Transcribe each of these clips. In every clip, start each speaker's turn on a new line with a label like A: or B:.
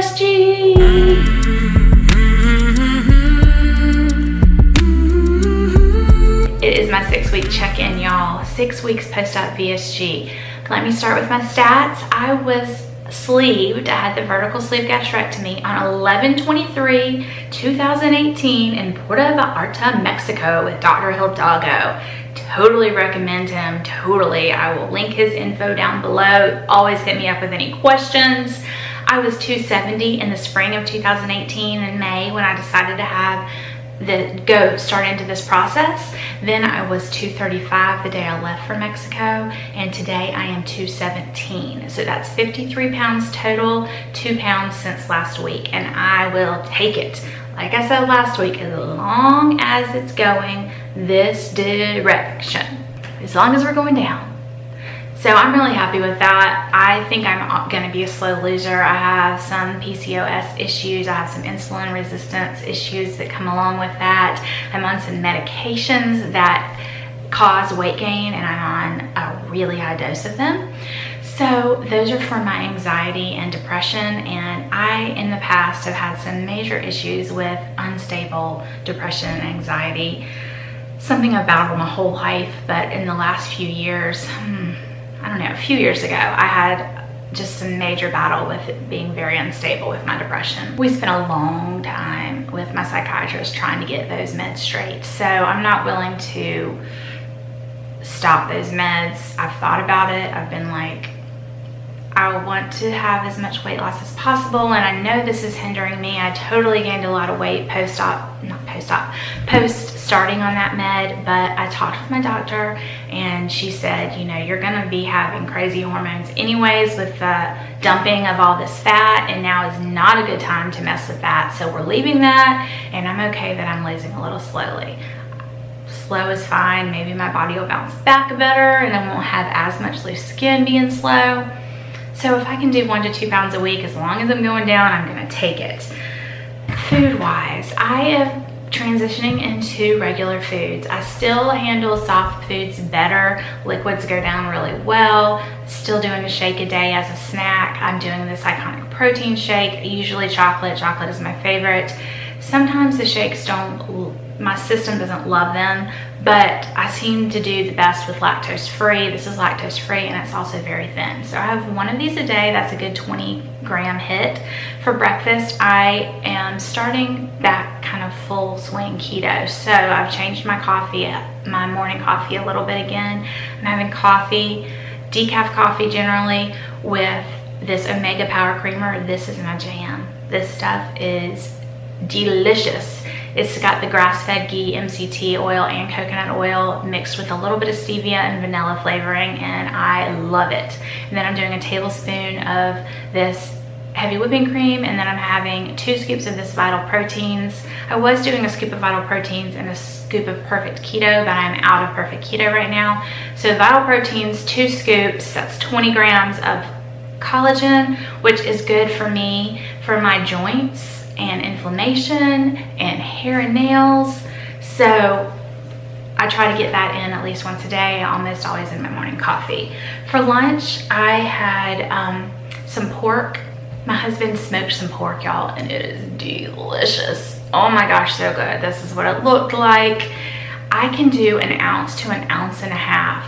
A: VSG. It is my 6-week check-in, y'all. 6 weeks post-op VSG. Let me start with my stats. I was sleeved. I had the vertical sleeve gastrectomy on 11/23/2018 in Puerto Vallarta, Mexico with Dr. Hidalgo. Totally recommend him, totally. I will link his info down below. Always hit me up with any questions. I was 270 in the spring of 2018 in May when I decided to have start into this process. Then I was 235 the day I left for Mexico, and today I am 217. So that's 53 pounds total, 2 pounds since last week, and I will take it. Like I said last week, as long as it's going this direction, as long as we're going down. So I'm really happy with that. I think I'm gonna be a slow loser. I have some PCOS issues. I have some insulin resistance issues that come along with that. I'm on some medications that cause weight gain, and I'm on a really high dose of them. So those are for my anxiety and depression, and I, in the past, have had some major issues with unstable depression and anxiety. Something I've battled my whole life, but in the last few years, I don't know, a few years ago, I had just some major battle with it being very unstable with my depression. We spent a long time with my psychiatrist trying to get those meds straight. So I'm not willing to stop those meds. I've thought about it. I've been like, I want to have as much weight loss as possible, and I know this is hindering me. I totally gained a lot of weight post starting on that med, but I talked with my doctor and she said, you know, you're gonna be having crazy hormones anyways with the dumping of all this fat, and now is not a good time to mess with that. So we're leaving that, and I'm okay that I'm losing a little slowly. Slow is fine. Maybe my body will bounce back better and I won't have as much loose skin being slow. So if I can do 1 to 2 pounds a week, as long as I'm going down, I'm gonna take it. Food-wise, I am transitioning into regular foods. I still handle soft foods better. Liquids go down really well. Still doing a shake a day as a snack. I'm doing this iconic protein shake, usually chocolate. Chocolate is my favorite. Sometimes the shakes my system doesn't love them, but I seem to do the best with lactose free. This is lactose free, and it's also very thin. So I have one of these a day. That's a good 20-gram hit. For breakfast, I am starting back kind of full swing keto. So I've changed my morning coffee a little bit again. I'm having coffee, decaf coffee generally, with this omega power creamer. This is my jam. This stuff is delicious. It's got the grass-fed ghee, MCT oil, and coconut oil mixed with a little bit of stevia and vanilla flavoring, and I love it. And then I'm doing a tablespoon of this heavy whipping cream, and then I'm having 2 scoops of this Vital Proteins. I was doing a scoop of Vital Proteins and a scoop of Perfect Keto, but I'm out of Perfect Keto right now. So Vital Proteins, 2 scoops, that's 20 grams of collagen, which is good for me, for my joints and inflammation and hair and nails. So I try to get that in at least once a day, almost always in my morning coffee. For lunch, I had some pork. My husband smoked some pork, y'all, and it is delicious. Oh my gosh, so good. This is what it looked like. I can do 1 ounce to 1.5 ounces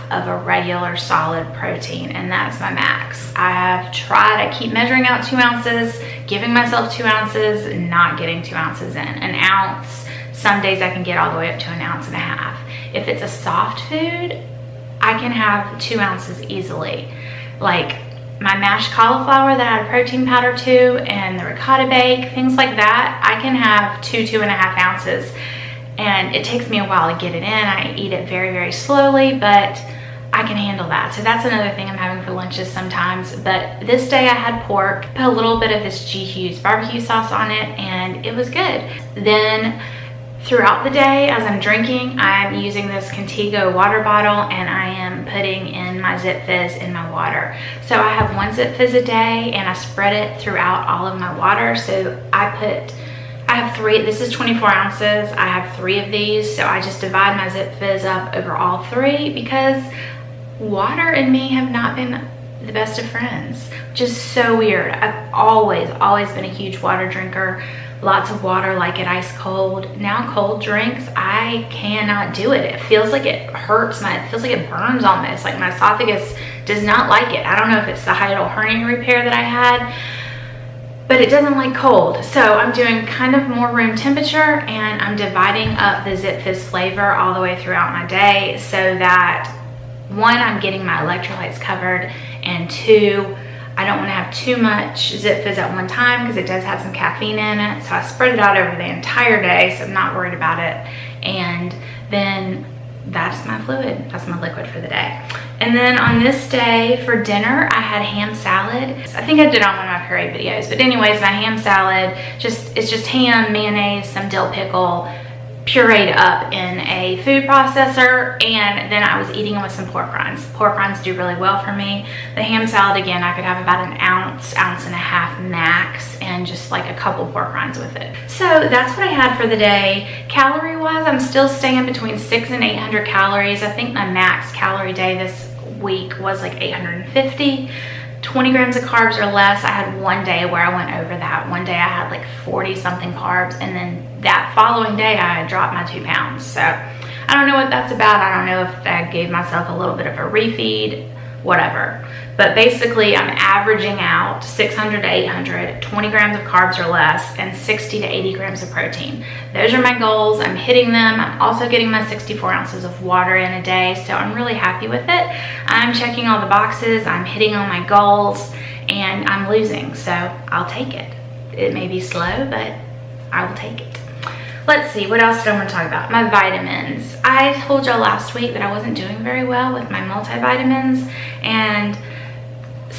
A: of a regular solid protein, and that's my max. I have tried, I keep measuring out 2 ounces, giving myself 2 ounces, not getting 2 ounces in. 1 ounce, some days I can get all the way up to 1.5 ounces. If it's a soft food, I can have 2 ounces easily. Like my mashed cauliflower that I add protein powder to, and the ricotta bake, things like that, I can have 2.5 ounces. And it takes me a while to get it in. I eat it very, very slowly, but I can handle that. So that's another thing I'm having for lunches sometimes. But this day I had pork, put a little bit of this G. Hughes barbecue sauce on it, and it was good. Then throughout the day, as I'm drinking, I'm using this Contigo water bottle, and I am putting in my Zip Fizz in my water. So I have 1 Zip Fizz a day, and I spread it throughout all of my water. So I have 3, this is 24 ounces. I have 3 of these, so I just divide my Zip Fizz up over all 3 because water and me have not been the best of friends, which is so weird. I've always been a huge water drinker. Lots of water, like it ice cold. Now cold drinks, I cannot do it. It feels like it hurts it feels like it burns almost. Like my esophagus does not like it. I don't know if it's the hiatal hernia repair that I had, but it doesn't like cold. So I'm doing kind of more room temperature, and I'm dividing up the Zip Fizz flavor all the way throughout my day so that, one, I'm getting my electrolytes covered, and two, I don't want to have too much Zip Fizz at one time because it does have some caffeine in it. So I spread it out over the entire day, so I'm not worried about it. And then that's my fluid. That's my liquid for the day. And then on this day for dinner, I had ham salad. I think I did on one of my puree videos. But anyways, my ham salad, it's just ham, mayonnaise, some dill pickle, pureed up in a food processor, and then I was eating it with some pork rinds. Pork rinds do really well for me. The ham salad, again, I could have about an ounce and a half max, and just like a couple pork rinds with it. So that's what I had for the day. Calorie wise, I'm still staying between 600 and 800 calories. I think my max calorie day this week was like 850. 20 grams of carbs or less. I had one day where I went over that. One day I had like 40 something carbs, and then that following day I had dropped my 2 pounds. So I don't know what that's about. I don't know if I gave myself a little bit of a refeed, whatever. But basically I'm averaging out 600 to 800, 20 grams of carbs or less, and 60 to 80 grams of protein. Those are my goals. I'm hitting them. I'm also getting my 64 ounces of water in a day, so I'm really happy with it. I'm checking all the boxes. I'm hitting all my goals, and I'm losing, so I'll take it. It may be slow, but I will take it. Let's see, what else do I want to talk about? My vitamins. I told y'all last week that I wasn't doing very well with my multivitamins, and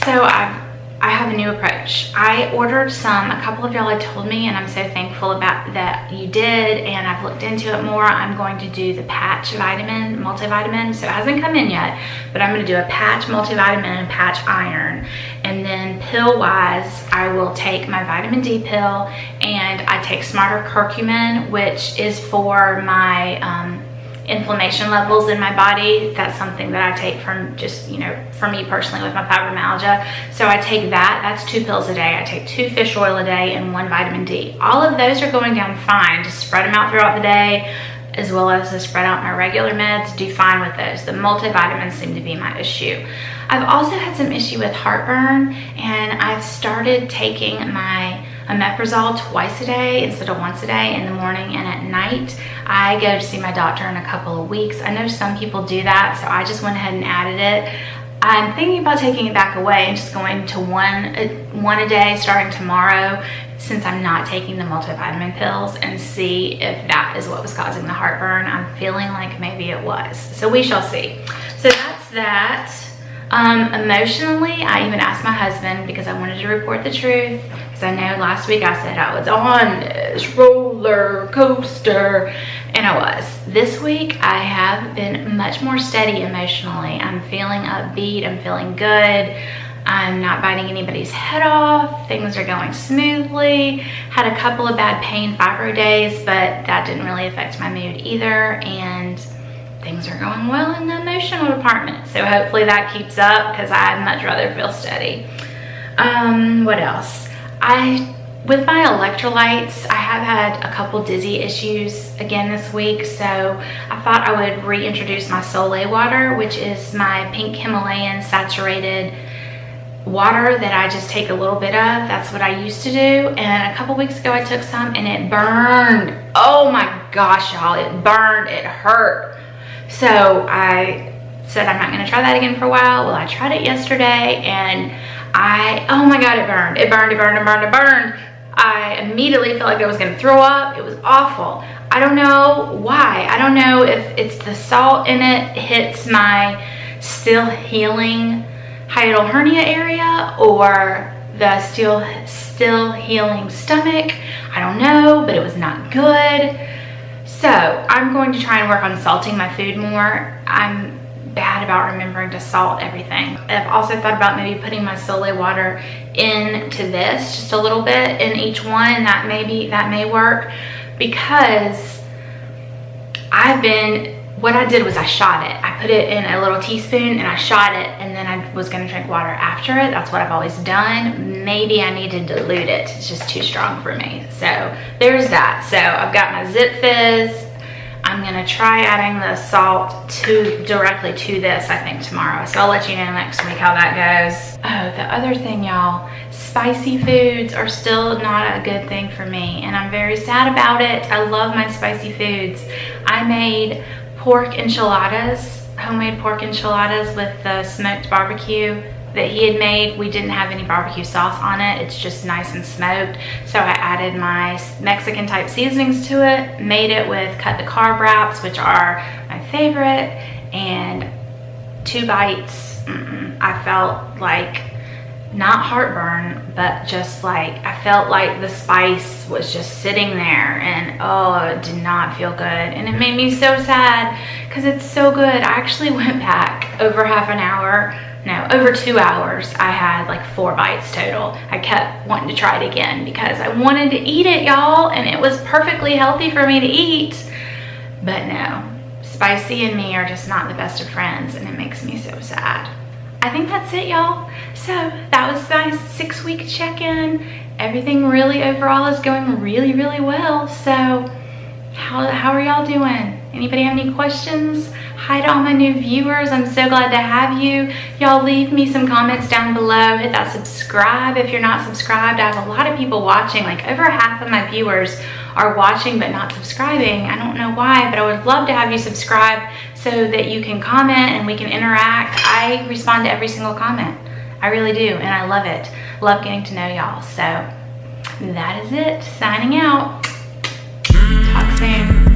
A: so I have a new approach. I ordered some. A couple of y'all had told me, and I'm so thankful about that you did, and I've looked into it more. I'm going to do the patch multivitamin. So it hasn't come in yet, but I'm going to do a patch multivitamin and patch iron. And then pill wise, I will take my vitamin D pill, and I take Smarter Curcumin, which is for my inflammation levels in my body. That's something that I take from just, for me personally with my fibromyalgia. So I take that. That's 2 pills a day. I take 2 fish oil a day and 1 vitamin D. All of those are going down fine. Just spread them out throughout the day, as well as to spread out my regular meds. Do fine with those. The multivitamins seem to be my issue. I've also had some issue with heartburn, and I've started taking my omeprazole twice a day instead of once a day, in the morning and at night. I go to see my doctor in a couple of weeks. I know some people do that, so I just went ahead and added it. I'm thinking about taking it back away and just going to one a day starting tomorrow, since I'm not taking the multivitamin pills, and see if that is what was causing the heartburn. I'm feeling like maybe it was, so we shall see. So that's that. Emotionally, I even asked my husband, because I wanted to report the truth, because I know last week I said I was on this roller coaster, and I was. This week I have been much more steady emotionally. I'm feeling upbeat. I'm feeling good. I'm not biting anybody's head off. Things are going smoothly. Had a couple of bad pain fibro days, but that didn't really affect my mood either, and things are going well in the emotional department. So hopefully that keeps up, because I'd much rather feel steady. What else? With my electrolytes, I have had a couple dizzy issues again this week, so I thought I would reintroduce my Soleil water, which is my pink Himalayan saturated water that I just take a little bit of. That's what I used to do, and a couple weeks ago I took some and it burned. Oh my gosh, y'all, it burned, it hurt. So I said I'm not going to try that again for a while. Well, I tried it yesterday, and oh my god, it burned. It burned, it burned, it burned, it burned. I immediately felt like I was going to throw up. It was awful. I don't know why. I don't know if it's the salt in it hits my still healing hiatal hernia area, or the still healing stomach. I don't know, but it was not good. So I'm going to try and work on salting my food more. I'm bad about remembering to salt everything. I've also thought about maybe putting my Soleil water into this, just a little bit in each one. That may work, because I've been what I did was I shot it. I put it in a little teaspoon and I shot it, and then I was gonna drink water after it. That's what I've always done. Maybe I need to dilute it. It's just too strong for me. So there's that. So I've got my Zip Fizz. I'm gonna try adding the salt directly to this, I think, tomorrow. So I'll let you know next week how that goes. Oh, the other thing, y'all, spicy foods are still not a good thing for me, and I'm very sad about it. I love my spicy foods. I made pork enchiladas, homemade pork enchiladas with the smoked barbecue that he had made. We didn't have any barbecue sauce on it. It's just nice and smoked. So I added my Mexican type seasonings to it, made it with cut the carb wraps, which are my favorite, and 2 bites. I felt like, not heartburn, but just like, I felt like the spice was just sitting there, and oh, it did not feel good. And it made me so sad because it's so good. I actually went back over half an hour. No, over 2 hours. I had like 4 bites total. I kept wanting to try it again because I wanted to eat it, y'all, and it was perfectly healthy for me to eat. But no, spicy and me are just not the best of friends, and it makes me so sad. I think that's it, y'all. So that was my 6-week check-in. Everything really overall is going really, really well. So how are y'all doing? Anybody have any questions? Hi to all my new viewers. I'm so glad to have you. Y'all leave me some comments down below. Hit that subscribe if you're not subscribed. I have a lot of people watching. Like over half of my viewers are watching but not subscribing. I don't know why, but I would love to have you subscribe so that you can comment and we can interact. I respond to every single comment. I really do, and I love it. Love getting to know y'all. So that is it. Signing out. Talk soon.